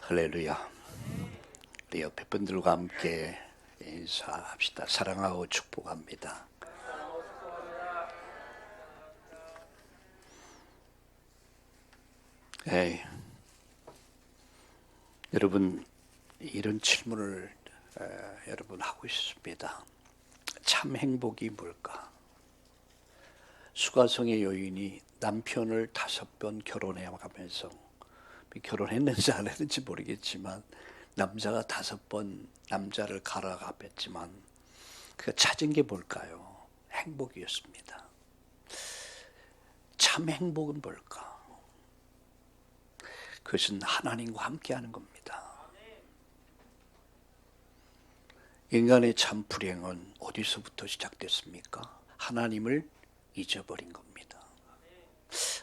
할렐루야. 우리 옆에 분들과 함께 인사합시다. 사랑하고 축복합니다. 에이, 여러분 이런 질문을 여러분 하고 싶습니다. 참 행복이 뭘까? 수가성의 여인이 남편을 5번 결혼해 가면서 결혼했는지 안 했는지 모르겠지만 남자가 5번 남자를 갈아가봤지만 그가 찾은 게 뭘까요? 행복이었습니다. 참 행복은 뭘까? 그것은 하나님과 함께하는 겁니다. 인간의 참 불행은 어디서부터 시작됐습니까? 하나님을 잊어버린 겁니다.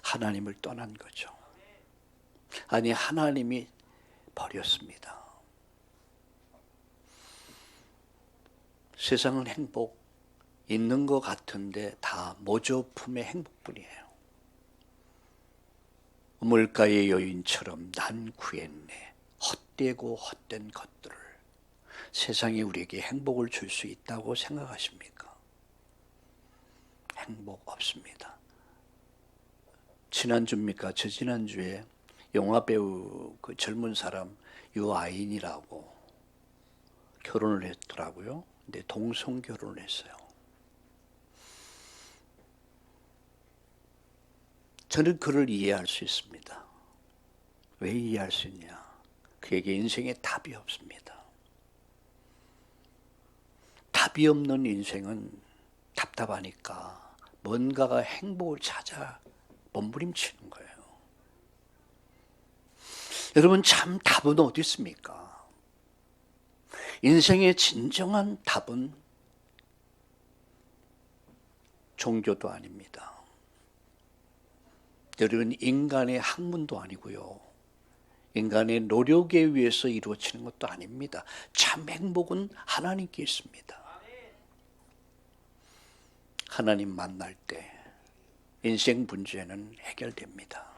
하나님을 떠난 거죠. 아니, 하나님이 버렸습니다. 세상은 행복 있는 것 같은데 다 모조품의 행복뿐이에요. 물가의 여인처럼 난 구했네. 헛되고 헛된 것들을. 세상이 우리에게 행복을 줄 수 있다고 생각하십니까? 행복 없습니다. 지난주입니까? 지난주에 영화배우 그 젊은 사람 유아인이라고 결혼을 했더라고요. 근데 동성 결혼을 했어요. 저는 그를 이해할 수 있습니다. 왜 이해할 수 있냐? 그에게 인생에 답이 없습니다. 답이 없는 인생은 답답하니까 뭔가가 행복을 찾아 몸부림치는 거예요. 여러분, 참 답은 어디 있습니까? 인생의 진정한 답은 종교도 아닙니다. 여러분, 인간의 학문도 아니고요. 인간의 노력에 의해서 이루어지는 것도 아닙니다. 참 행복은 하나님께 있습니다. 하나님 만날 때 인생 문제는 해결됩니다.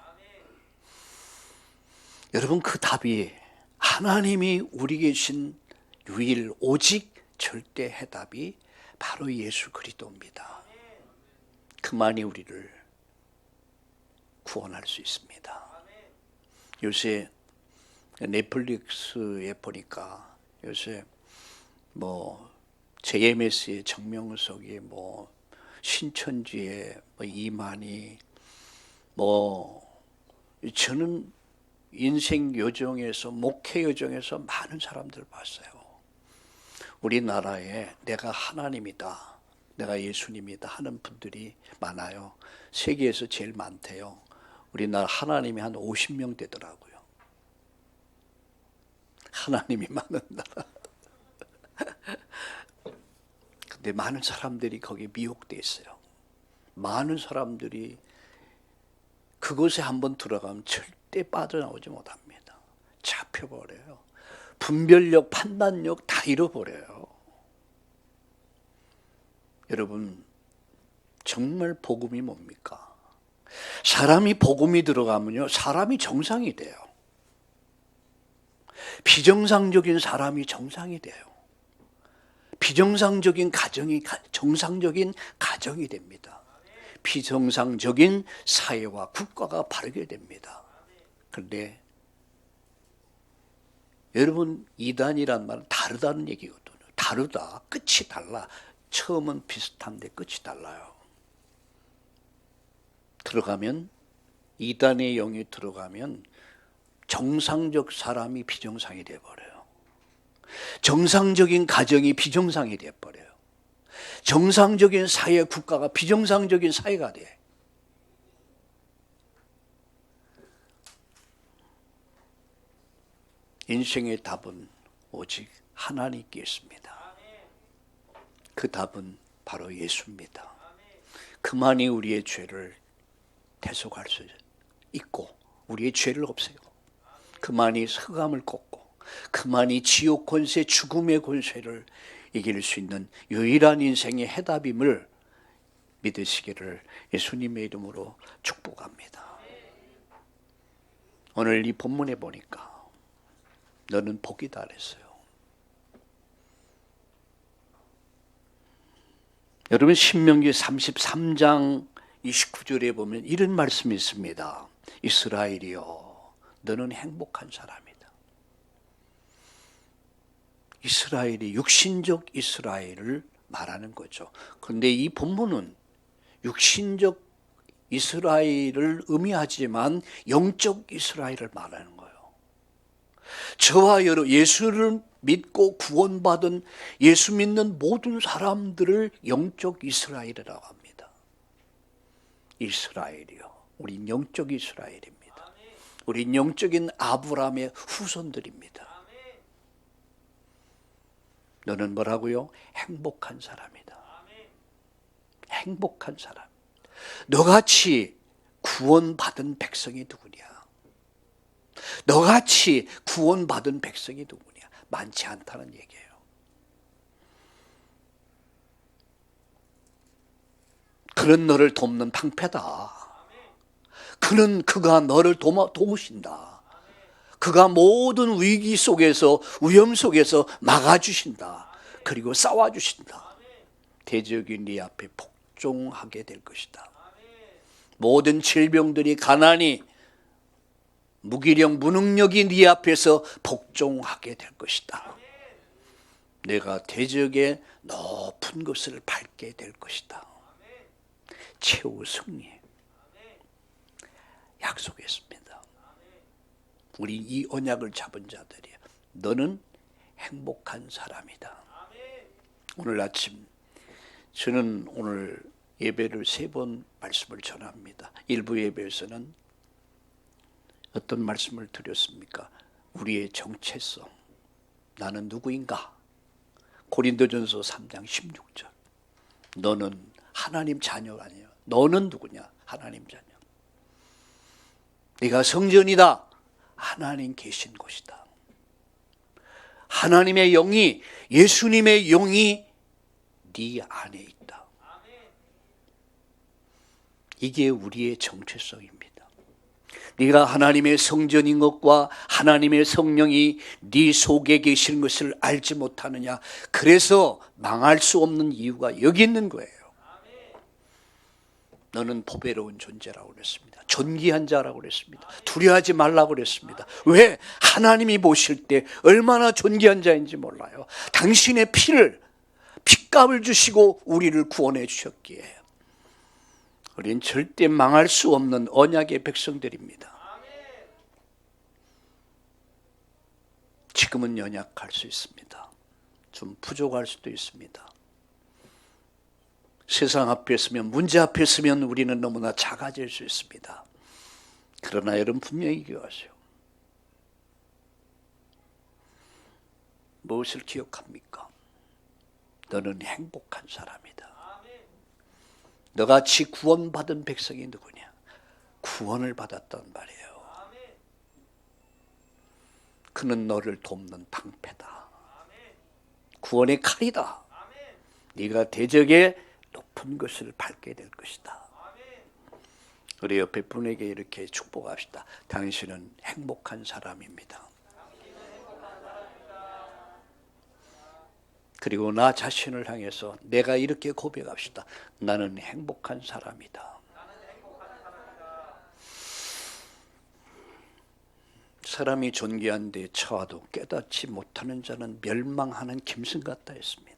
여러분, 그 답이 하나님이 우리 계신 유일 오직 절대 해답이 바로 예수 그리스도입니다. 그만이 우리를 구원할 수 있습니다. 요새 넷플릭스에 보니까 요새 JMS의 정명석이 신천지의 이만희 저는 인생 여정에서 목회 여정에서 많은 사람들을 봤어요. 우리나라에 내가 하나님이다, 내가 예수님이다 하는 분들이 많아요. 세계에서 제일 많대요. 우리나라 하나님이 한 50명 되더라고요. 하나님이 많은 나라. 근데 많은 사람들이 거기에 미혹돼 있어요. 많은 사람들이 그곳에 한번 들어가면 절대 빠져나오지 못합니다. 잡혀버려요. 분별력, 판단력 다 잃어버려요. 여러분, 정말 복음이 뭡니까? 사람이 복음이 들어가면요, 사람이 정상이 돼요. 비정상적인 사람이 정상이 돼요. 비정상적인 가정이 정상적인 가정이 됩니다. 비정상적인 사회와 국가가 바르게 됩니다. 그런데 여러분, 이단이란 말은 다르다는 얘기거든요. 다르다, 끝이 달라. 처음은 비슷한데 끝이 달라요. 들어가면, 이단의 영이 들어가면 정상적 사람이 비정상이 되어버려요. 정상적인 가정이 비정상이 되어버려요. 정상적인 사회, 국가가 비정상적인 사회가 돼. 인생의 답은 오직 하나님께 있습니다. 그 답은 바로 예수입니다. 그만이 우리의 죄를 대속할 수 있고 우리의 죄를 없애고 그만이 흑암을 꺾고 그만이 지옥 권세, 죽음의 권세를 이길 수 있는 유일한 인생의 해답임을 믿으시기를 예수님의 이름으로 축복합니다. 오늘 이 본문에 보니까 너는 복이다 그랬어요. 여러분 신명기 33장 29절에 보면 이런 말씀이 있습니다. 이스라엘이여 너는 행복한 사람이다. 이스라엘이 육신적 이스라엘을 말하는 거죠. 그런데 이 본문은 육신적 이스라엘을 의미하지만 영적 이스라엘을 말하는 거예요. 저와 여러 예수를 믿고 구원받은 예수 믿는 모든 사람들을 영적 이스라엘이라고 합니다. 이스라엘이요. 우린 영적 이스라엘입니다. 우린 영적인 아브라함의 후손들입니다. 너는 뭐라고요? 행복한 사람이다. 행복한 사람. 너같이 구원받은 백성이 누구냐? 너같이 구원받은 백성이 누구냐? 많지 않다는 얘기예요. 그런 너를 돕는 방패다. 그가 너를 도우신다. 그가 모든 위기 속에서 위험 속에서 막아주신다. 그리고 싸워주신다. 대적이 네 앞에 복종하게 될 것이다. 모든 질병들이 가난이 무기력 무능력이 네 앞에서 복종하게 될 것이다. 내가 대적의 높은 것을 밟게 될 것이다. 최후 승리 약속했습니다. 우리 이 언약을 잡은 자들이 너는 행복한 사람이다. 오늘 아침 저는 오늘 예배를 3번 말씀을 전합니다. 일부 예배에서는 어떤 말씀을 드렸습니까? 우리의 정체성, 나는 누구인가? 고린도전서 3장 16절 너는 하나님 자녀가 아니야. 너는 누구냐? 하나님 자녀. 네가 성전이다. 하나님 계신 곳이다. 하나님의 영이 예수님의 영이 네 안에 있다. 이게 우리의 정체성입니다. 네가 하나님의 성전인 것과 하나님의 성령이 네 속에 계신 것을 알지 못하느냐. 그래서 망할 수 없는 이유가 여기 있는 거예요. 너는 보배로운 존재라고 그랬습니다. 존귀한 자라고 그랬습니다. 두려워하지 말라고 그랬습니다. 왜? 하나님이 보실 때 얼마나 존귀한 자인지 몰라요. 당신의 피값을 주시고 우리를 구원해 주셨기에 우린 절대 망할 수 없는 언약의 백성들입니다. 지금은 연약할 수 있습니다. 좀 부족할 수도 있습니다. 세상 앞에 서면, 문제 앞에 서면 우리는 너무나 작아질 수 있습니다. 그러나 여러분 분명히 기억하세요. 무엇을 기억합니까? 너는 행복한 사람이다. 너같이 구원받은 백성이 누구냐? 구원을 받았단 말이에요. 그는 너를 돕는 방패다. 구원의 칼이다. 네가 대적의 높은 것을 밟게 될 것이다. 우리 옆에 분에게 이렇게 축복합시다. 당신은 행복한 사람입니다. 그리고 나 자신을 향해서 내가 이렇게 고백합시다. 나는 행복한 사람이다. 사람이 존귀한 데 처하도 깨닫지 못하는 자는 멸망하는 짐승 같다 했습니다.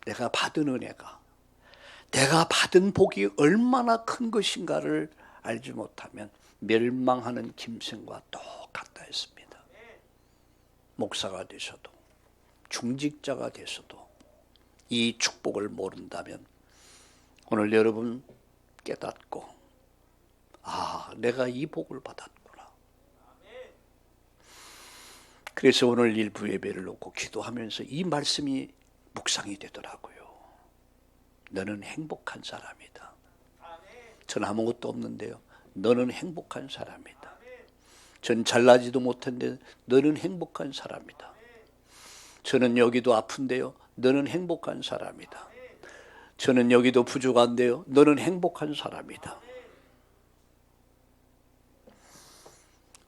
내가 받은 은혜가, 내가 받은 복이 얼마나 큰 것인가를 알지 못하면 멸망하는 짐승과 똑같다 했습니다. 목사가 되셔도 중직자가 되셔도 이 축복을 모른다면 오늘 여러분 깨닫고 내가 이 복을 받았구나. 그래서 오늘 일부 예배를 놓고 기도하면서 이 말씀이 묵상이 되더라고요. 너는 행복한 사람이다. 전 아무것도 없는데요. 너는 행복한 사람이다. 전 잘나지도 못했는데 너는 행복한 사람이다. 저는 여기도 아픈데요. 너는 행복한 사람이다. 저는 여기도 부족한데요. 너는 행복한 사람이다.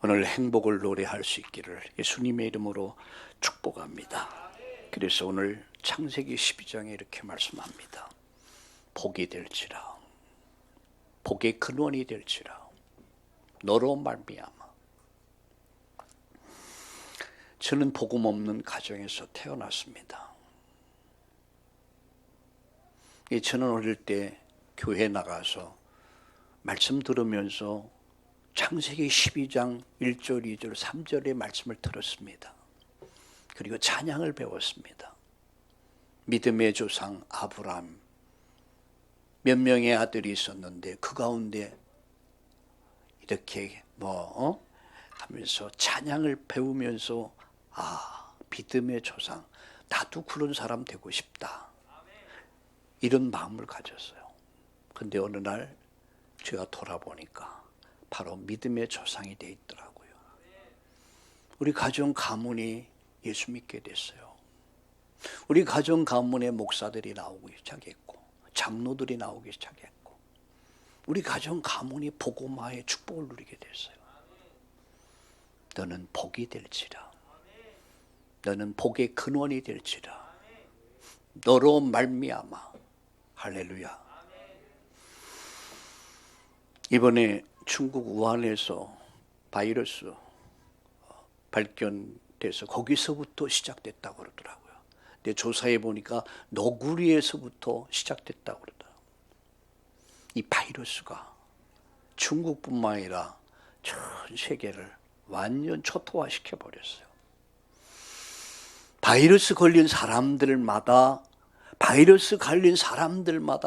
오늘 행복을 노래할 수 있기를 예수님의 이름으로 축복합니다. 그래서 오늘 창세기 12장에 이렇게 말씀합니다. 복이 될지라, 복의 근원이 될지라, 너로 말미암아. 저는 복음 없는 가정에서 태어났습니다. 저는 어릴 때 교회 나가서 말씀 들으면서 창세기 12장 1절, 2절, 3절의 말씀을 들었습니다. 그리고 찬양을 배웠습니다. 믿음의 조상 아브라함 몇 명의 아들이 있었는데 그 가운데 이렇게 하면서 찬양을 배우면서 믿음의 조상, 나도 그런 사람 되고 싶다, 이런 마음을 가졌어요. 근데 어느 날 제가 돌아보니까 바로 믿음의 조상이 돼 있더라고요. 우리 가정 가문이 예수 믿게 됐어요. 우리 가정 가문에 목사들이 나오기 시작했고 장로들이 나오기 시작했고 우리 가정 가문이 복음화의 축복을 누리게 됐어요. 너는 복이 될지라, 너는 복의 근원이 될지라, 너로 말미암아. 할렐루야. 이번에 중국 우한에서 바이러스 발견돼서 거기서부터 시작됐다고 그러더라고요. 근데 조사해 보니까 너구리에서부터 시작됐다고 그러더라고요. 이 바이러스가 중국뿐만 아니라 전 세계를 완전 초토화시켜 버렸어요. 바이러스 걸린 사람들마다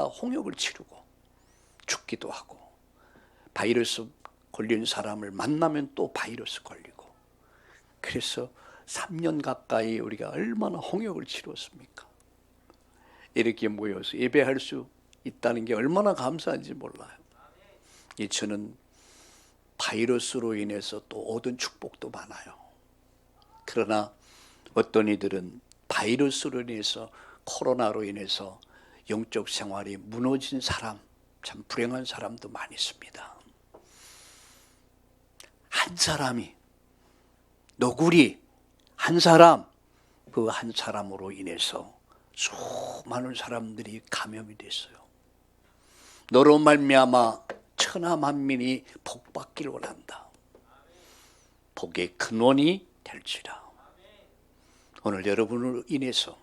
홍역을 치르고 죽기도 하고, 바이러스 걸린 사람을 만나면 또 바이러스 걸리고, 그래서 3년 가까이 우리가 얼마나 홍역을 치렀습니까? 이렇게 모여서 예배할 수 있다는 게 얼마나 감사한지 몰라요. 저는 바이러스로 인해서 또 얻은 축복도 많아요. 그러나 어떤 이들은 바이러스로 인해서, 코로나로 인해서 영적 생활이 무너진 사람, 참 불행한 사람도 많이 있습니다. 한 사람이, 너구리 한 사람, 그 한 사람으로 인해서 수많은 사람들이 감염이 됐어요. 너로 말미암아 천하 만민이 복받기를 원한다. 복의 근원이 될지라. 오늘 여러분으로 인해서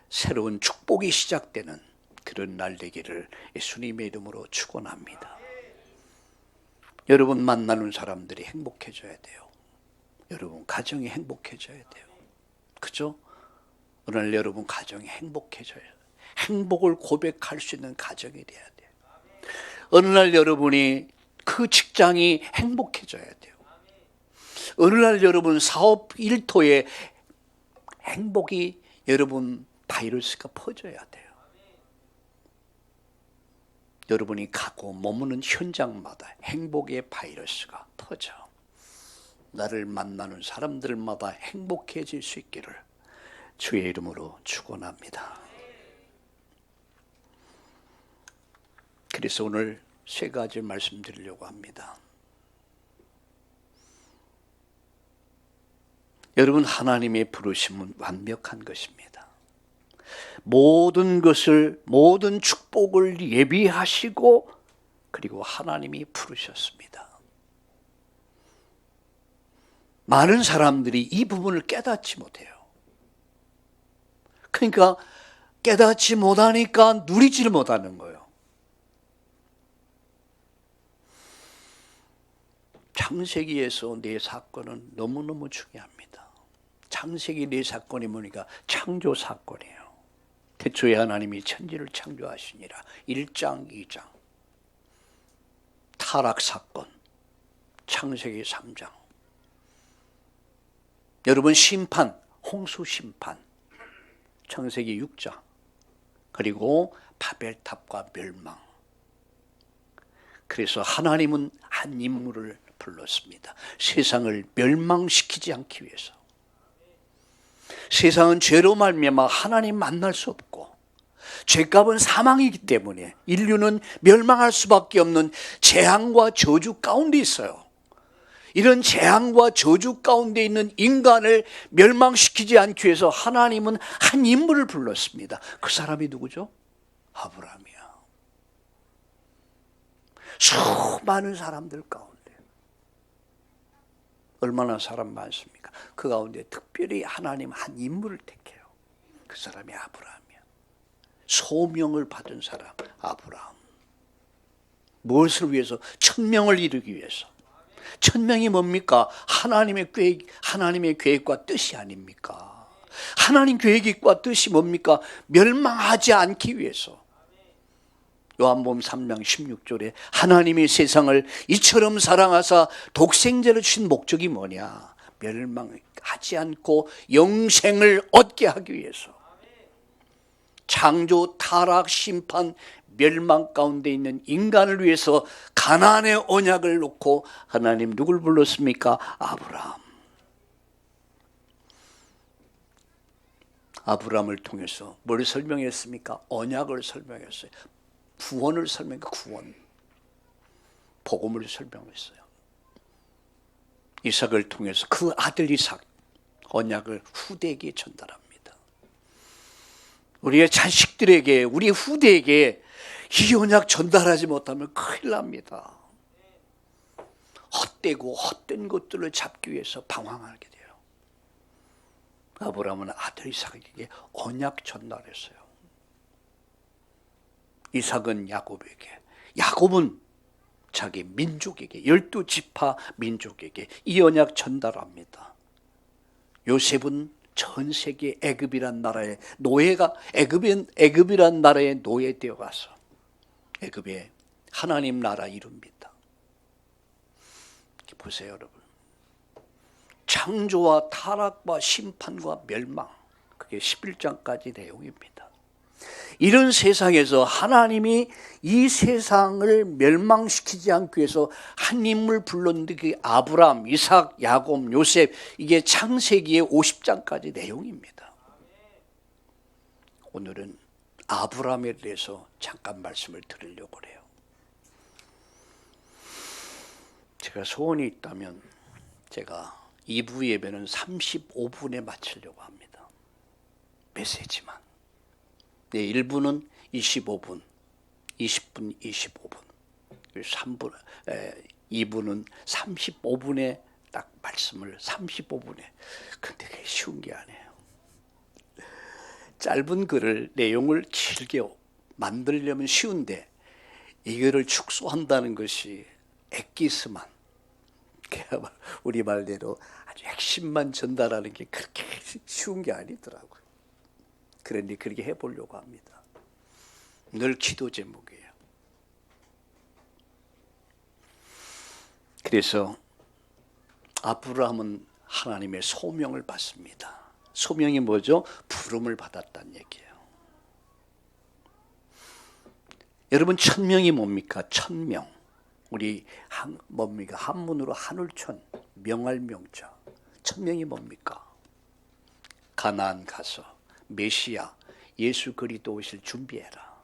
새로운 축복이 시작되는 그런 날 되기를 예수님의 이름으로 축원합니다. 여러분 만나는 사람들이 행복해져야 돼요. 여러분 가정이 행복해져야 돼요. 그죠? 오늘 여러분 가정이 행복해져야 돼요. 행복을 고백할 수 있는 가정이 돼야 돼요. 어느 날 여러분이 그 직장이 행복해져야 돼요. 어느 날 여러분 사업 일터에 행복이, 여러분 바이러스가 퍼져야 돼요. 여러분이 가고 머무는 현장마다 행복의 바이러스가 퍼져 나를 만나는 사람들마다 행복해질 수 있기를 주의 이름으로 축원합니다. 그래서 오늘 세 가지 말씀드리려고 합니다. 여러분, 하나님의 부르심은 완벽한 것입니다. 모든 것을, 모든 축복을 예비하시고 그리고 하나님이 부르셨습니다. 많은 사람들이 이 부분을 깨닫지 못해요. 그러니까 깨닫지 못하니까 누리지를 못하는 거예요. 창세기에서 네 사건은 너무너무 중요합니다. 창세기 네 사건이 뭐니까 창조 사건이에요. 태초에 하나님이 천지를 창조하시니라 1장 2장. 타락 사건 창세기 3장. 여러분 심판, 홍수 심판 창세기 6장. 그리고 바벨탑과 멸망. 그래서 하나님은 한 인물을 불렀습니다. 세상을 멸망시키지 않기 위해서. 세상은 죄로 말미암아 하나님 만날 수 없고 죄값은 사망이기 때문에 인류는 멸망할 수밖에 없는 재앙과 저주 가운데 있어요. 이런 재앙과 저주 가운데 있는 인간을 멸망시키지 않기 위해서 하나님은 한 인물을 불렀습니다. 그 사람이 누구죠? 아브라함이야. 수많은 사람들 가운데 얼마나 사람 많습니까? 그 가운데 특별히 하나님 한 인물을 택해요. 그 사람이 아브라함이야. 소명을 받은 사람 아브라함. 무엇을 위해서? 천명을 이루기 위해서. 천명이 뭡니까? 하나님의 계획과 뜻이 아닙니까? 하나님 계획과 뜻이 뭡니까? 멸망하지 않기 위해서. 요한복음 3장 16절에 하나님이 세상을 이처럼 사랑하사 독생자를 주신 목적이 뭐냐? 멸망하지 않고 영생을 얻게 하기 위해서. 창조, 타락, 심판, 멸망 가운데 있는 인간을 위해서 가나안의 언약을 놓고 하나님 누굴 불렀습니까? 아브라함. 아브라함을 통해서 뭘 설명했습니까? 언약을 설명했어요. 구원을 설명했어요. 구원. 복음을 설명했어요. 이삭을 통해서 그 아들 이삭 언약을 후대에게 전달합니다. 우리의 자식들에게, 우리 후대에게 이 언약 전달하지 못하면 큰일 납니다. 헛되고 헛된 것들을 잡기 위해서 방황하게 돼요. 아브라함은 아들 이삭에게 언약 전달했어요. 이삭은 야곱에게, 야곱은 자기 민족에게, 12지파 민족에게 이 언약 전달합니다. 요셉은 전 세계 애굽이란 나라의 노예가, 애굽이란 나라의 노예되어 가서 애굽의 하나님 나라 이룹니다. 보세요, 여러분. 창조와 타락과 심판과 멸망, 그게 11장까지 내용입니다. 이런 세상에서 하나님이 이 세상을 멸망시키지 않기 위해서 한 인물 불렀는데 그 아브라함, 이삭, 야곱, 요셉, 이게 창세기의 50장까지 내용입니다. 오늘은 아브라함에 대해서 잠깐 말씀을 드리려고 해요. 제가 소원이 있다면 제가 2부 예배는 35분에 마치려고 합니다. 메시지만. 네, 1부는 25분, 20분, 25분, 2부는 35분에 딱 말씀을 35분에. 근데 그게 쉬운 게 아니에요. 짧은 글을 내용을 길게 만들려면 쉬운데 이거를 축소한다는 것이 엑기스만, 우리 말대로 아주 핵심만 전달하는 게 그렇게 쉬운 게 아니더라고요. 그런데 그렇게 해보려고 합니다. 늘 기도 제목이에요. 그래서 아브라함은 하나님의 소명을 받습니다. 소명이 뭐죠? 부름을 받았다는 얘기예요. 여러분, 천명이 뭡니까? 천명. 우리 뭡니까? 한문으로 하늘천, 명할 명자. 천명이 뭡니까? 가나안 가서 메시아 예수 그리스도 오실 준비해라.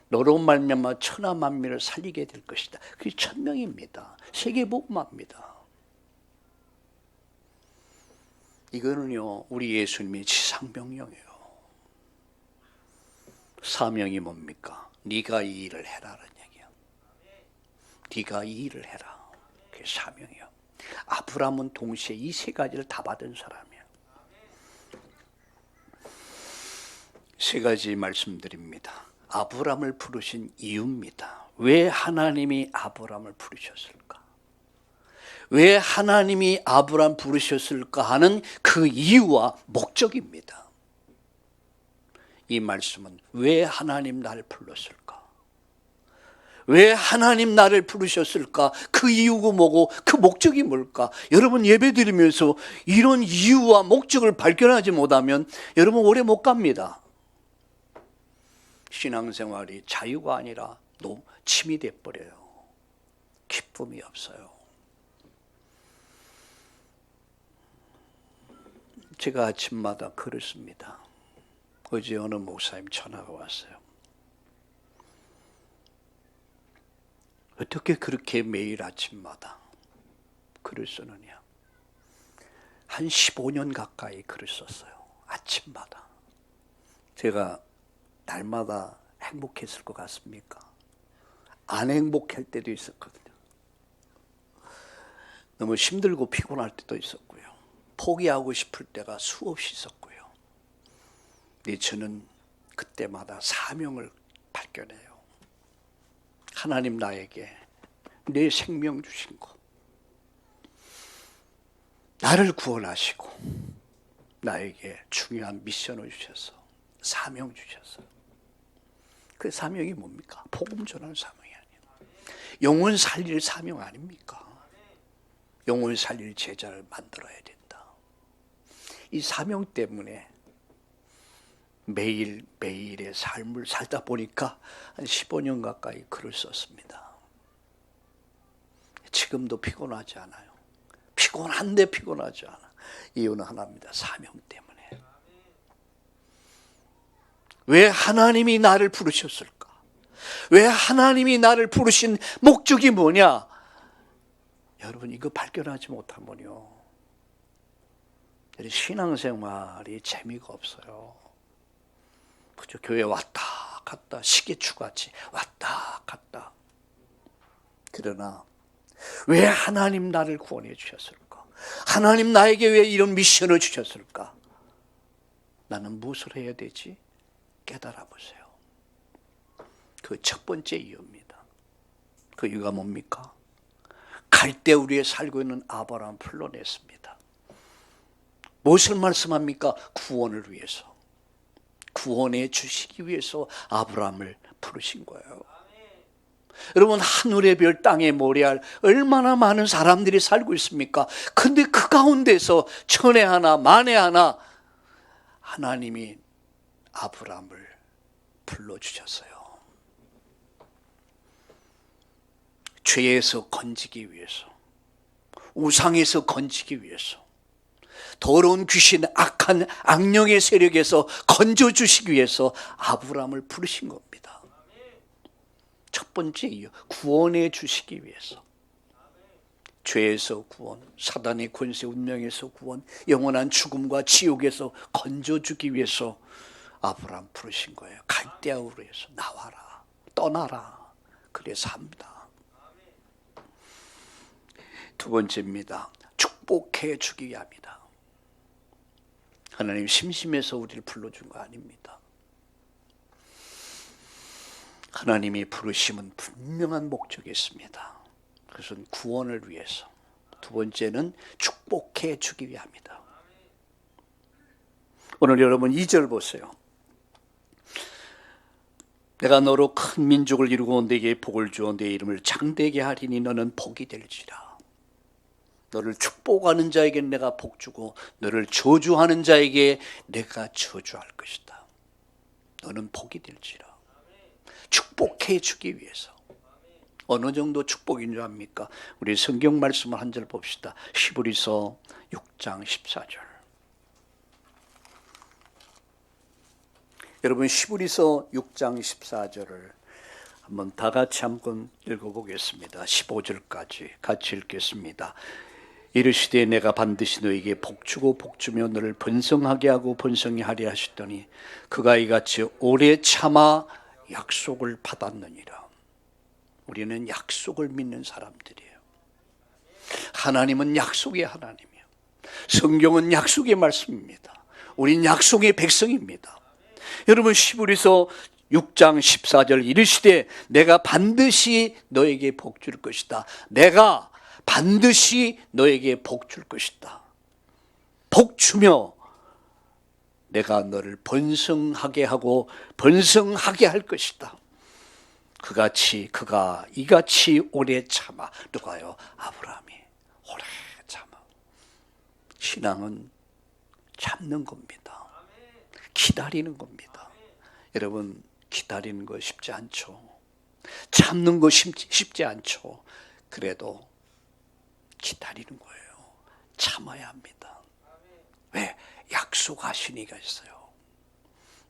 너로 말미암아 천하 만민을 살리게 될 것이다. 그게 천명입니다. 세계복음화입니다. 이거는요, 우리 예수님이 지상명령이에요. 사명이 뭡니까? 네가 이 일을 해라라는 얘기야. 네가 이 일을 해라. 그게 사명이야. 아브라함은 동시에 이 세 가지를 다 받은 사람이야. 세 가지 말씀드립니다. 아브라함을 부르신 이유입니다. 왜 하나님이 아브라함을 부르셨을까? 왜 하나님이 아브라함 부르셨을까 하는 그 이유와 목적입니다. 이 말씀은 왜 하나님 나를 불렀을까? 왜 하나님 나를 부르셨을까? 그 이유가 뭐고 그 목적이 뭘까? 여러분, 예배드리면서 이런 이유와 목적을 발견하지 못하면 여러분 오래 못 갑니다. 신앙생활이 자유가 아니라 침이 돼버려요. 기쁨이 없어요. 제가 아침마다 그렇습니다. 어제 어느 목사님 전화가 왔어요. 어떻게 그렇게 매일 아침마다 글을 쓰느냐? 한 15년 가까이 글을 썼어요. 아침마다. 제가 날마다 행복했을 것 같습니까? 안 행복할 때도 있었거든요. 너무 힘들고 피곤할 때도 있었고요. 포기하고 싶을 때가 수없이 있었고요. 근데 저는 그때마다 사명을 발견해요. 하나님 나에게 내 생명 주신 것, 나를 구원하시고 나에게 중요한 미션을 주셔서 사명 주셨어요. 그 사명이 뭡니까? 복음 전하는 사명이 아니에요. 영혼 살릴 사명 아닙니까? 영혼 살릴 제자를 만들어야 된다. 이 사명 때문에 매일매일의 삶을 살다 보니까 한 15년 가까이 글을 썼습니다. 지금도 피곤하지 않아요. 피곤한데 피곤하지 않아. 이유는 하나입니다. 사명 때문에. 왜 하나님이 나를 부르셨을까? 왜 하나님이 나를 부르신 목적이 뭐냐? 여러분, 이거 발견하지 못하면요, 신앙생활이 재미가 없어요. 그저 교회 왔다 갔다 시계추같이 왔다 갔다. 그러나 왜 하나님 나를 구원해 주셨을까? 하나님 나에게 왜 이런 미션을 주셨을까? 나는 무엇을 해야 되지? 깨달아 보세요. 그 첫 번째 이유입니다. 그 이유가 뭡니까? 갈대우리에 살고 있는 아브라함을 불러냈습니다. 무엇을 말씀합니까? 구원을 위해서. 구원해 주시기 위해서 아브라함을 부르신 거예요. 여러분, 하늘의 별 땅의 모래알 얼마나 많은 사람들이 살고 있습니까? 근데 그 가운데서 천에 하나 만에 하나 하나님이 아브라함을 불러주셨어요. 죄에서 건지기 위해서, 우상에서 건지기 위해서, 더러운 귀신, 악한 악령의 세력에서 건져주시기 위해서 아브라함을 부르신 겁니다. 첫 번째 이유, 구원해 주시기 위해서. 죄에서 구원, 사단의 권세 운명에서 구원, 영원한 죽음과 지옥에서 건져주기 위해서 아브라함 부르신 거예요. 갈대아우르에서 나와라, 떠나라. 그래서 합니다. 두 번째입니다. 축복해 주기 위함이다. 하나님 심심해서 우리를 불러준 거 아닙니다. 하나님이 부르심은 분명한 목적이 있습니다. 그것은 구원을 위해서. 두 번째는 축복해 주기 위함이다. 오늘 여러분 2절 보세요. 내가 너로 큰 민족을 이루고 네게 복을 주어 네 이름을 장대하게 하리니 너는 복이 될지라. 너를 축복하는 자에게 내가 복 주고 너를 저주하는 자에게 내가 저주할 것이다. 너는 복이 될지라. 축복해 주기 위해서. 어느 정도 축복인 줄 압니까? 우리 성경 말씀을 한 절 봅시다. 히브리서 6장 14절. 여러분, 히브리서 6장 14절을 한번 다 같이 한번 읽어보겠습니다. 15절까지 같이 읽겠습니다. 이르시되 내가 반드시 너에게 복주고 복주며 너를 번성하게 하고 번성히 하리 하셨더니 그가 이같이 오래 참아 약속을 받았느니라. 우리는 약속을 믿는 사람들이에요. 하나님은 약속의 하나님이에요. 성경은 약속의 말씀입니다. 우린 약속의 백성입니다. 여러분, 히브리서 6장 14절 이르시되 내가 반드시 너에게 복 줄 것이다. 내가 반드시 너에게 복 줄 것이다. 복 주며 내가 너를 번성하게 하고 번성하게 할 것이다. 그가 이같이 오래 참아. 누가요? 아브라함이 오래 참아. 신앙은 참는 겁니다. 기다리는 겁니다. 여러분, 기다리는 거 쉽지 않죠. 참는 거 쉽지 않죠. 그래도 기다리는 거예요. 참아야 합니다. 왜? 약속하신 이가 있어요.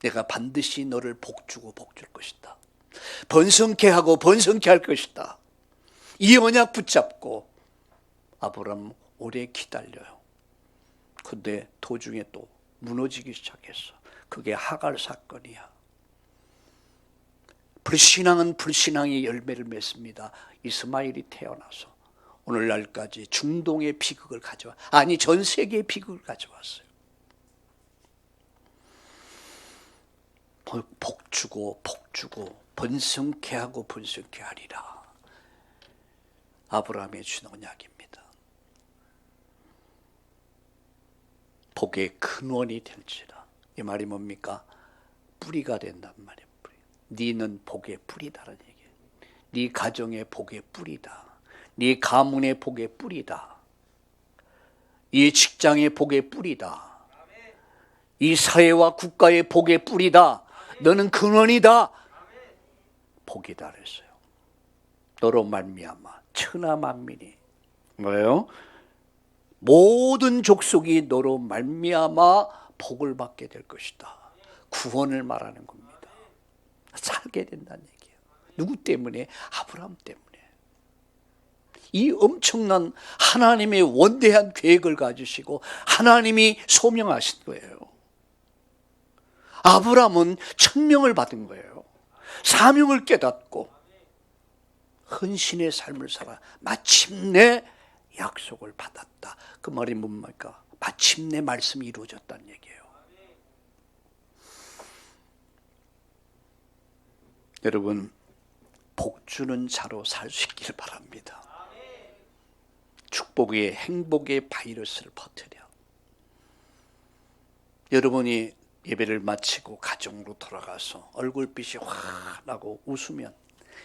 내가 반드시 너를 복주고 복줄 것이다. 번성케 하고 번성케 할 것이다. 이 언약 붙잡고 아브라함 오래 기다려요. 근데 도중에 또 무너지기 시작했어. 그게 하갈 사건이야. 불신앙은 불신앙의 열매를 맺습니다. 이스마엘이 태어나서 오늘날까지 중동의 비극을 가져와, 아니 전 세계의 비극을 가져왔어요. 복주고 복주고 번성케 하고 번성케 하리라. 아브라함이 준 언약입니다. 복의 근원이 될지라. 이 말이 뭡니까? 뿌리가 된단 말이에요. 뿌리. 네는 복의 뿌리다라는 얘기예요. 네 가정의 복의 뿌리다. 네 가문의 복의 뿌리다. 이 직장의 복의 뿌리다. 이 사회와 국가의 복의 뿌리다. 너는 근원이다. 복이다 그랬어요. 너로 말미암아 천하 만민이 뭐예요? 모든 족속이 너로 말미암아 복을 받게 될 것이다. 구원을 말하는 겁니다. 살게 된다는 얘기예요. 누구 때문에? 아브라함 때문에. 이 엄청난 하나님의 원대한 계획을 가지시고 하나님이 소명하신 거예요. 아브라함은 천명을 받은 거예요. 사명을 깨닫고 헌신의 삶을 살아 마침내 약속을 받았다. 그 말이 뭡니까? 마침내 말씀이 이루어졌다는 얘기예요. 여러분, 복 주는 자로 살 수 있기를 바랍니다. 축복의 행복의 바이러스를 퍼뜨려. 여러분이 예배를 마치고 가정으로 돌아가서 얼굴빛이 환하고 웃으면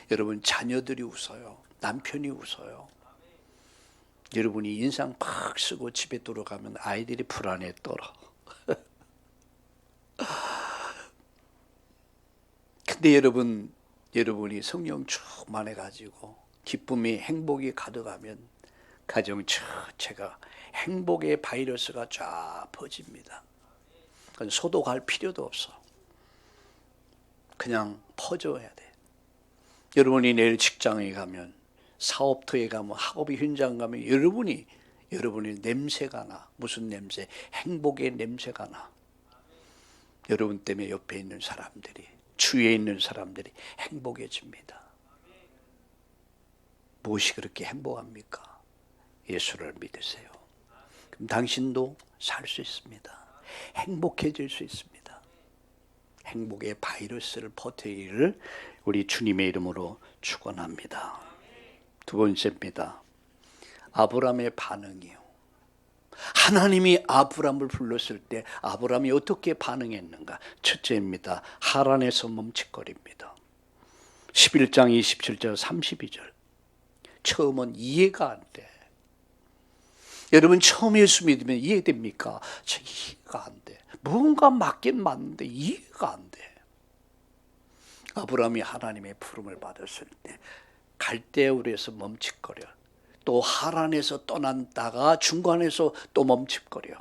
여러분 자녀들이 웃어요. 남편이 웃어요. 여러분이 인상 팍 쓰고 집에 들어가면 아이들이 불안해 떨어. 근데 여러분이 성령 충만해가지고 기쁨이 행복이 가득하면 가정 전체가 행복의 바이러스가 쫙 퍼집니다. 그건 소독할 필요도 없어. 그냥 퍼져야 돼. 여러분이 내일 직장에 가면, 사업터에 가면, 학업의 현장 가면 여러분이 냄새가 나. 무슨 냄새? 행복의 냄새가 나. 여러분 때문에 옆에 있는 사람들이, 주위에 있는 사람들이 행복해집니다. 무엇이 그렇게 행복합니까? 예수를 믿으세요. 그럼 당신도 살 수 있습니다. 행복해질 수 있습니다. 행복의 바이러스를 퍼뜨리기를 우리 주님의 이름으로 축원합니다. 두 번째입니다. 아브라함의 반응이요. 하나님이 아브라함을 불렀을 때 아브라함이 어떻게 반응했는가? 첫째입니다. 하란에서 멈칫거립니다. 11장 27절 32절. 처음은 이해가 안 돼. 여러분 처음 예수 믿으면 이해됩니까? 저 이해가 안 돼. 뭔가 맞긴 맞는데 이해가 안 돼. 아브라함이 하나님의 부름을 받았을 때 갈대우르에서 멈칫거려. 또 하란에서 떠났다가 중간에서 또 멈칫거려.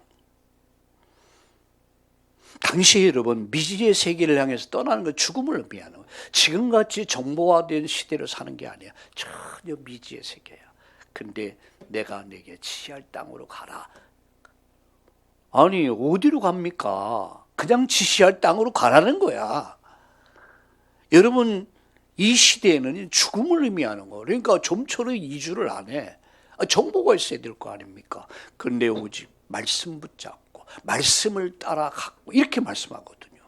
당시 여러분 미지의 세계를 향해서 떠나는 건 죽음을 의미하는 거예요. 지금같이 정보화된 시대로 사는 게 아니야. 전혀 미지의 세계야. 근데 내가 내게 지시할 땅으로 가라. 아니 어디로 갑니까? 그냥 지시할 땅으로 가라는 거야. 여러분 이 시대에는 죽음을 의미하는 거. 그러니까 좀처럼 이주를 안 해. 정보가 있어야 될 거 아닙니까? 근데 오직 말씀 붙잡고 말씀을 따라가고 이렇게 말씀하거든요.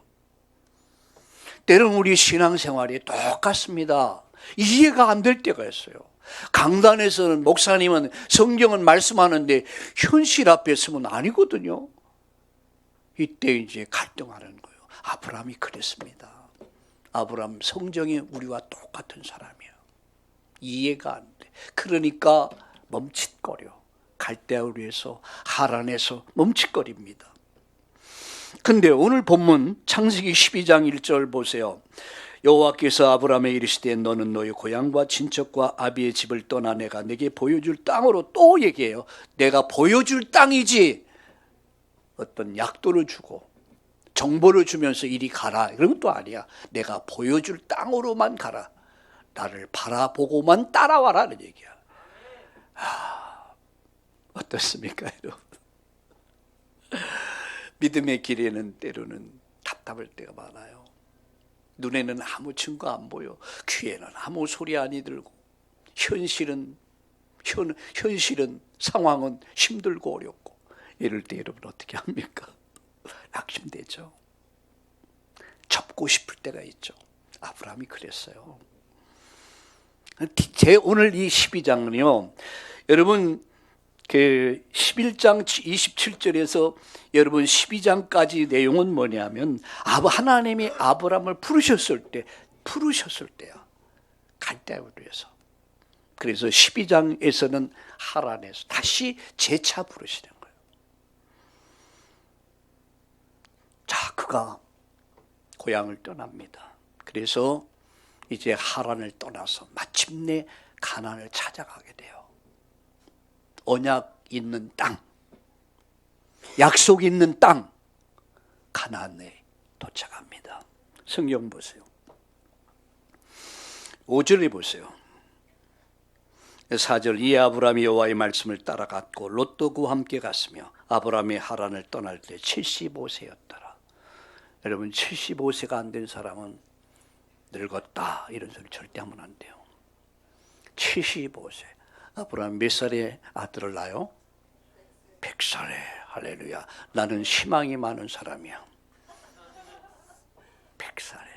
때로는 우리 신앙생활이 똑같습니다. 이해가 안 될 때가 있어요. 강단에서는 목사님은 성경은 말씀하는데 현실 앞에 서면 아니거든요. 이때 이제 갈등하는 거예요. 아브라함이 그랬습니다. 아브라함 성경이 우리와 똑같은 사람이에요. 이해가 안 돼. 그러니까 멈칫거려. 갈대우르에서 하란에서 멈칫거립니다. 근데 오늘 본문 창세기 12장 1절 보세요. 여호와께서 아브라함에 이르시되 너는 너의 고향과 친척과 아비의 집을 떠나 내가 내게 보여줄 땅으로 또 얘기해요. 내가 보여줄 땅이지 어떤 약도를 주고 정보를 주면서 이리 가라 이런 것도 아니야. 내가 보여줄 땅으로만 가라. 나를 바라보고만 따라와라는 얘기야. 어떻습니까, 여러분? 믿음의 길에는 때로는 답답할 때가 많아요. 눈에는 아무 증거 안 보여. 귀에는 아무 소리 안 들고. 현실은 상황은 힘들고 어렵고. 이럴 때 여러분 어떻게 합니까? 낙심되죠. 접고 싶을 때가 있죠. 아브라함이 그랬어요. 제 오늘 이 12장은요, 여러분 그 11장 27절에서 여러분 12장까지 내용은 뭐냐면 하나님이 아브라함을 부르셨을 때야. 갈대아우르 에서. 그래서 12장에서는 하란에서 다시 재차 부르시는 거예요. 자, 그가 고향을 떠납니다. 그래서 이제 하란을 떠나서 마침내 가나안을 찾아가게 돼요. 언약 있는 땅, 약속 있는 땅, 가나안에 도착합니다. 성경 보세요. 5절에 보세요. 4절, 이에 아브라함이 여호와의 말씀을 따라갔고 롯도 그와 함께 갔으며 아브라함이 하란을 떠날 때 75세였더라. 여러분 75세가 안 된 사람은 늙었다 이런 소리 절대 하면 안 돼요. 75세. 아브라함 몇 살에 아들을 낳아요? 100살에. 할렐루야. 나는 희망이 많은 사람이야. 100살에.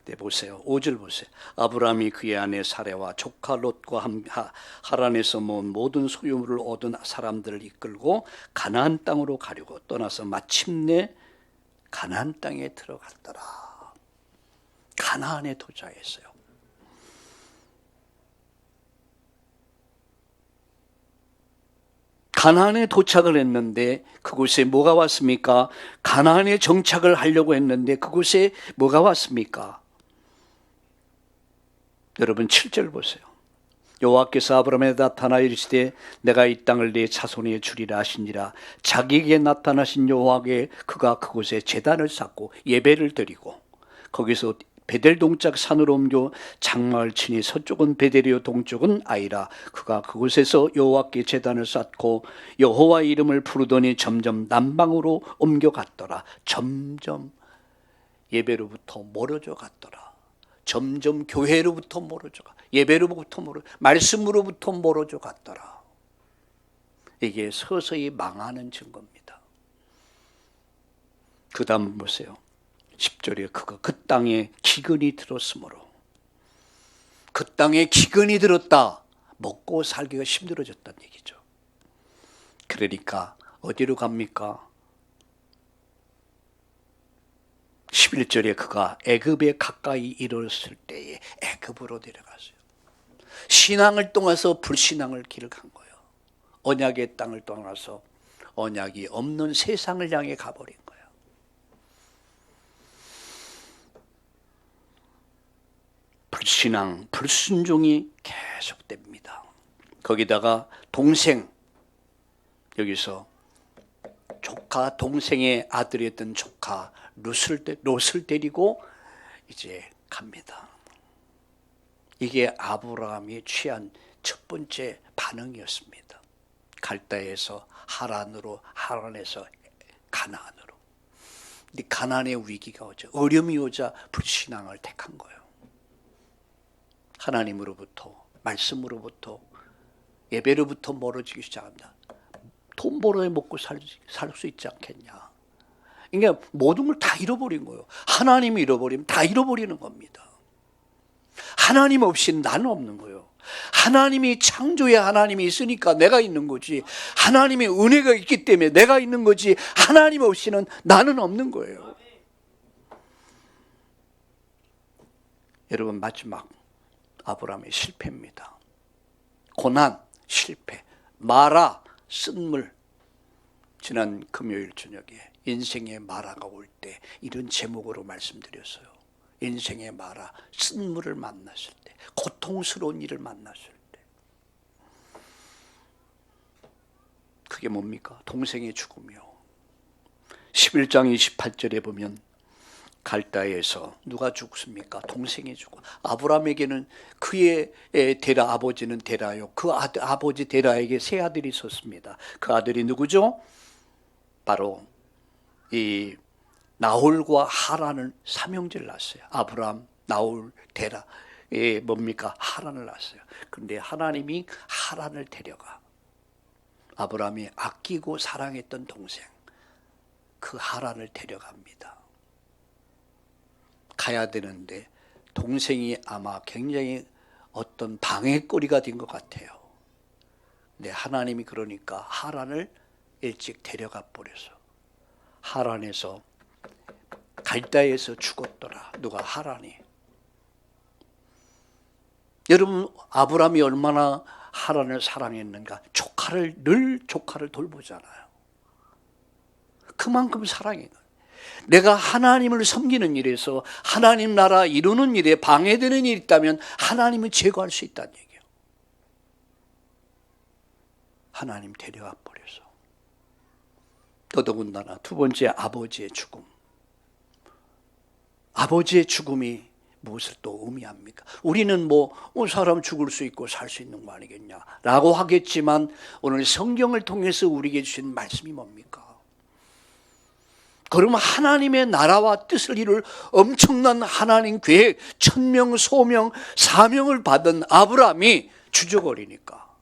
네, 보세요. 5절 보세요. 아브라함이 그의 아내 사레와 조카 롯과 하란에서 모은 모든 소유물을 얻은 사람들을 이끌고 가나안 땅으로 가려고 떠나서 마침내 가나안 땅에 들어갔더라. 가나안에 도착했어요. 가나안에 도착을 했는데 그곳에 뭐가 왔습니까? 가나안에 정착을 하려고 했는데 그곳에 뭐가 왔습니까? 여러분 7절 보세요. 여호와께서 아브라함에게 나타나 이르시되 내가 이 땅을 네 자손에 주리라 하시니라. 자기에게 나타나신 여호와께 그가 그곳에 제단을 쌓고 예배를 드리고 거기서 베델 동쪽 산으로 옮겨 장막을 치니 서쪽은 베델이요 동쪽은 아이라. 그가 그곳에서 여호와께 제단을 쌓고 여호와의 이름을 부르더니 점점 남방으로 옮겨갔더라. 점점 예배로부터 멀어져 갔더라. 점점 교회로부터 멀어져 가. 예배로부터 말씀으로부터 멀어져 갔더라. 이게 서서히 망하는 증거입니다. 그 다음 보세요. 10절에 그가 그 땅에 기근이 들었으므로. 그 땅에 기근이 들었다. 먹고 살기가 힘들어졌다는 얘기죠. 그러니까 어디로 갑니까? 11절에 그가 애굽에 가까이 이르렀을 때에 애굽으로 내려갔어요. 신앙을 떠나서 불신앙을 길을 간 거예요. 언약의 땅을 떠나서 언약이 없는 세상을 향해 가버린 거예요. 불신앙, 불순종이 계속됩니다. 거기다가 동생, 여기서 조카, 동생의 아들이었던 조카 롯을 데리고 이제 갑니다. 이게 아브라함이 취한 첫 번째 반응이었습니다. 갈대에서 하란으로, 하란에서 가나안으로. 근데 가나안의 위기가 오자, 어려움이 오자 불신앙을 택한 거예요. 하나님으로부터, 말씀으로부터, 예배로부터 멀어지기 시작합니다. 돈 벌어야 먹고 살 수 있지 않겠냐. 그러니까 모든 걸 다 잃어버린 거예요. 하나님이 잃어버리면 다 잃어버리는 겁니다. 하나님 없이 나는 없는 거예요. 하나님이 창조의 하나님이 있으니까 내가 있는 거지. 하나님의 은혜가 있기 때문에 내가 있는 거지. 하나님 없이는 나는 없는 거예요. 여러분 마지막 아브라함의 실패입니다. 고난, 실패, 마라, 쓴물. 지난 금요일 저녁에 인생의 마라가 올 때 이런 제목으로 말씀드렸어요. 인생의 마라, 쓴물을 만났을 때, 고통스러운 일을 만났을 때. 그게 뭡니까? 동생의 죽음이요. 11장 28절에 보면 갈다에서 누가 죽습니까? 동생이 죽고, 아브라함에게는 그의 데라, 아버지는 데라요. 그 아버지 데라에게 세 아들이 있었습니다. 그 아들이 누구죠? 바로 이 나홀과 하란을 삼형제를 낳았어요. 아브라함, 나홀, 데라, 뭡니까? 하란을 낳았어요. 그런데 하나님이 하란을 데려가, 아브라함이 아끼고 사랑했던 동생 그 하란을 데려갑니다. 가야 되는데 동생이 아마 굉장히 어떤 방해거리가 된 것 같아요. 근데 하나님이 그러니까 하란을 일찍 데려가 버려서 하란에서, 갈다에서 죽었더라. 누가? 하란이. 여러분, 아브라함이 얼마나 하란을 사랑했는가. 늘 조카를 돌보잖아요. 그만큼 사랑해요. 내가 하나님을 섬기는 일에서, 하나님 나라 이루는 일에 방해되는 일이 있다면 하나님은 제거할 수 있다는 얘기예요. 하나님 데려와 버려서. 더더군다나 두 번째, 아버지의 죽음. 아버지의 죽음이 무엇을 또 의미합니까? 우리는 사람 죽을 수 있고 살 수 있는 거 아니겠냐라고 하겠지만, 오늘 성경을 통해서 우리에게 주신 말씀이 뭡니까? 그러면 하나님의 나라와 뜻을 이룰 엄청난 하나님 계획, 천명, 소명, 사명을 받은 아브라함이 주저거리니까.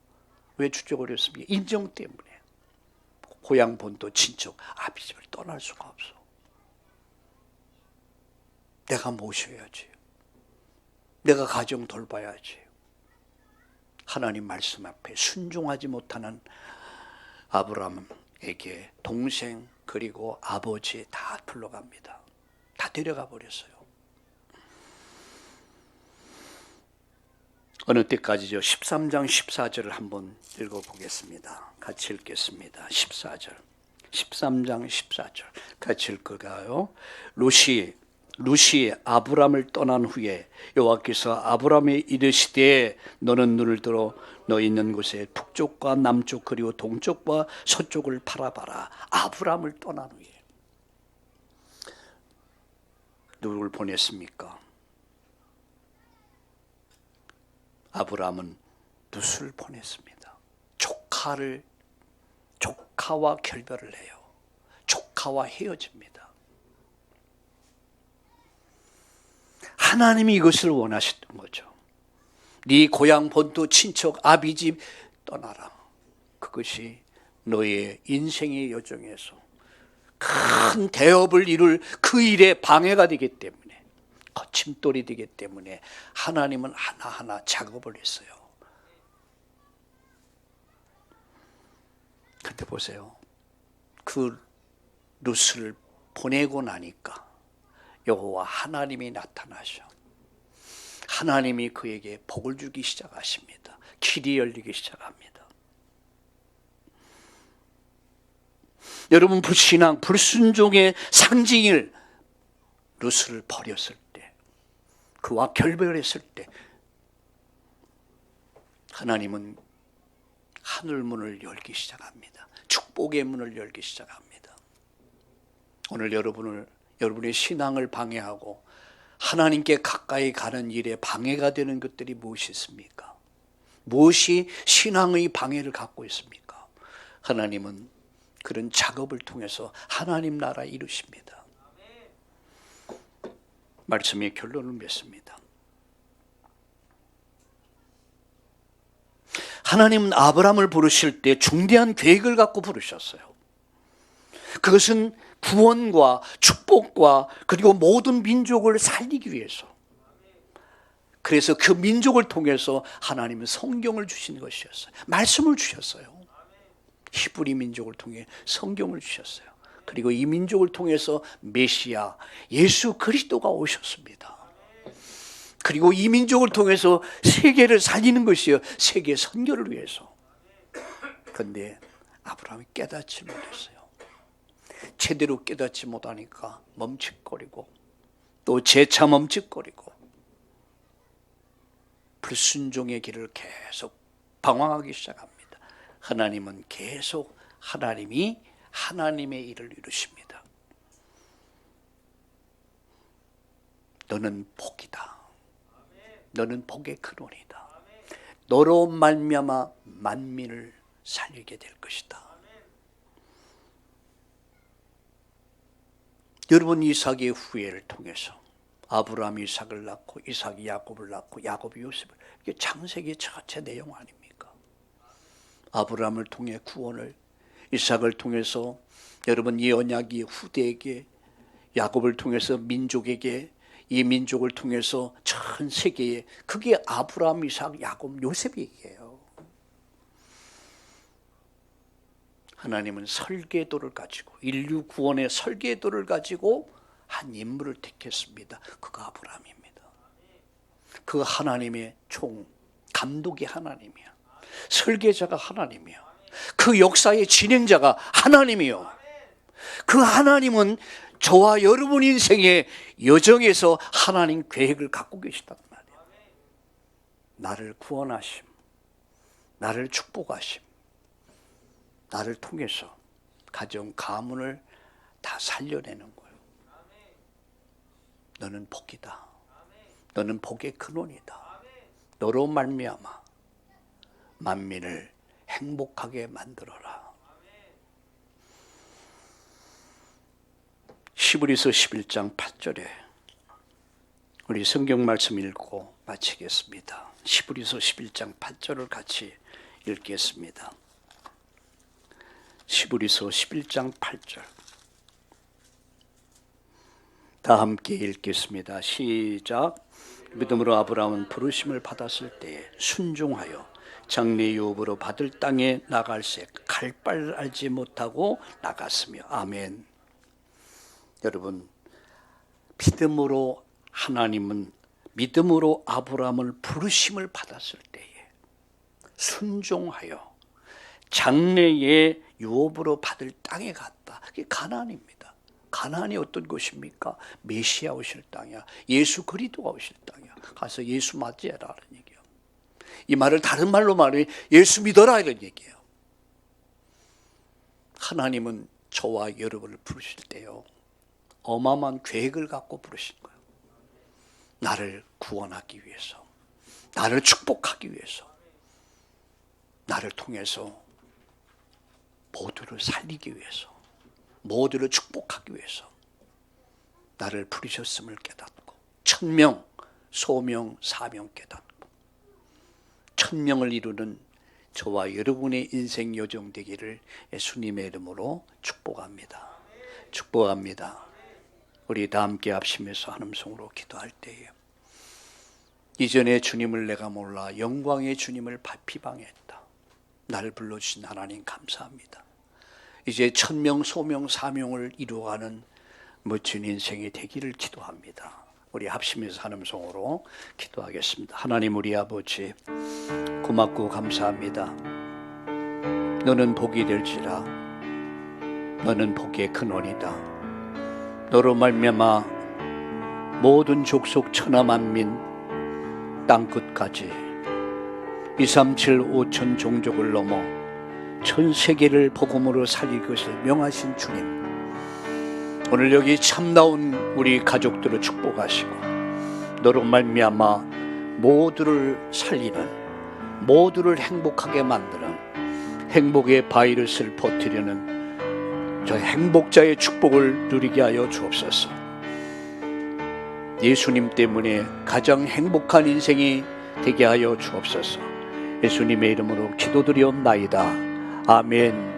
왜 주저거렸습니까? 인정 때문에. 고향 본토 친척 아비집을 떠날 수가 없어. 내가 모셔야지. 내가 가정 돌봐야지. 하나님 말씀 앞에 순종하지 못하는 아브라함에게 동생 그리고 아버지 다 불러갑니다. 다 데려가 버렸어요. 어느 때까지죠? 13장 14절을 한번 읽어보겠습니다. 같이 읽겠습니다. 14절. 13장 14절. 같이 읽을까요? 룻이 아브람을 떠난 후에 여호와께서 아브람에 이르시되 너는 눈을 들어 너 있는 곳에 북쪽과 남쪽 그리고 동쪽과 서쪽을 바라봐라. 아브람을 떠난 후에 누구를 보냈습니까? 아브람은 룻을 보냈습니다. 조카와 결별을 해요. 조카와 헤어집니다. 하나님이 이것을 원하셨던 거죠. 네 고향 본토 친척 아비집 떠나라. 그것이 너의 인생의 여정에서 큰 대업을 이룰 그 일에 방해가 되기 때문에, 거침돌이 되기 때문에 하나님은 하나하나 작업을 했어요. 그때 보세요. 그 룻을 보내고 나니까 여호와 하나님이 나타나셔. 하나님이 그에게 복을 주기 시작하십니다. 길이 열리기 시작합니다. 여러분, 불신앙, 불순종의 상징을 룻을 버렸을 때, 그와 결별했을 때 하나님은 하늘문을 열기 시작합니다. 축복의 문을 열기 시작합니다. 오늘 여러분의 신앙을 방해하고 하나님께 가까이 가는 일에 방해가 되는 것들이 무엇이 있습니까? 무엇이 신앙의 방해를 갖고 있습니까? 하나님은 그런 작업을 통해서 하나님 나라 이루십니다. 말씀의 결론을 맺습니다. 하나님은 아브라함을 부르실 때 중대한 계획을 갖고 부르셨어요. 그것은 구원과 축복과 그리고 모든 민족을 살리기 위해서. 그래서 그 민족을 통해서 하나님은 성경을 주신 것이었어요. 말씀을 주셨어요. 히브리 민족을 통해 성경을 주셨어요. 그리고 이 민족을 통해서 메시아 예수 그리스도가 오셨습니다. 그리고 이 민족을 통해서 세계를 살리는 것이요, 세계 선교를 위해서. 그런데 아브라함이 깨닫지 못했어요. 제대로 깨닫지 못하니까 멈칫거리고 또 재차 멈칫거리고 불순종의 길을 계속 방황하기 시작합니다. 하나님은 계속 하나님이 하나님의 일을 이루십니다. 너는 복이다. 너는 복의 근원이다. 너로 말미암아 만민을 살리게 될 것이다. 여러분, 이삭의 후예를 통해서 아브라함이 이삭을 낳고 이삭이 야곱을 낳고 야곱이 요셉을, 이게 창세기 자체 내용 아닙니까? 아브라함을 통해 구원을, 이삭을 통해서 여러분 이 언약이 후대에게, 야곱을 통해서 민족에게, 이 민족을 통해서 전 세계에, 그게 아브라함, 이삭, 야곱, 요셉이에요. 하나님은 설계도를 가지고, 인류 구원의 설계도를 가지고 한 인물을 택했습니다. 그가 아브라함입니다. 그 하나님의 총 감독이 하나님이야. 설계자가 하나님이야. 그 역사의 진행자가 하나님이요. 그 하나님은 저와 여러분 인생의 여정에서 하나님 계획을 갖고 계시단 말이에요. 나를 구원하심, 나를 축복하심, 나를 통해서 가정, 가문을 다 살려내는 거예요. 너는 복이다. 너는 복의 근원이다. 너로 말미암아 만민을 행복하게 만들어라. 히브리서 11장 8절에 우리 성경 말씀 읽고 마치겠습니다. 히브리서 11장 8절을 같이 읽겠습니다. 히브리서 11장 8절 다 함께 읽겠습니다. 시작. 믿음으로 아브라함은 부르심을 받았을 때에 순종하여 장래 유업으로 받을 땅에 나갈새 갈 바를 알지 못하고 나갔으며. 아멘. 여러분, 믿음으로 아브라함을 부르심을 받았을 때에 순종하여 장래의 유업으로 받을 땅에 갔다. 그게 가나안입니다. 가나안이 어떤 곳입니까? 메시아 오실 땅이야. 예수 그리스도가 오실 땅이야. 가서 예수 맞이해라 이런 얘기예요. 이 말을 다른 말로 말해 예수 믿어라 이런 얘기예요. 하나님은 저와 여러분을 부르실 때요, 어마어마한 계획을 갖고 부르신 거예요. 나를 구원하기 위해서, 나를 축복하기 위해서, 나를 통해서 모두를 살리기 위해서, 모두를 축복하기 위해서 나를 부르셨음을 깨닫고, 천명, 소명, 사명 깨닫고 천명을 이루는 저와 여러분의 인생 여정 되기를 예수님의 이름으로 축복합니다. 축복합니다. 우리 다 함께 합심해서 한 음성으로 기도할 때에, 이전에 주님을 내가 몰라 영광의 주님을 비방했다. 나를 불러주신 하나님 감사합니다. 이제 천명, 소명, 사명을 이루어가는 멋진 인생이 되기를 기도합니다. 우리 합심해서 한 음성으로 기도하겠습니다. 하나님 우리 아버지, 고맙고 감사합니다. 너는 복이 될지라. 너는 복의 근원이다. 너로 말미암아 모든 족속 천하 만민 땅끝까지 237 5천 종족을 넘어 전 세계를 복음으로 살릴 것을 명하신 주님, 오늘 여기 참다운 우리 가족들을 축복하시고 너로 말미암아 모두를 살리는, 모두를 행복하게 만드는 행복의 바이러스를 퍼뜨리는 저 행복자의 축복을 누리게 하여 주옵소서. 예수님 때문에 가장 행복한 인생이 되게 하여 주옵소서. 예수님의 이름으로 기도드리옵나이다. 아멘.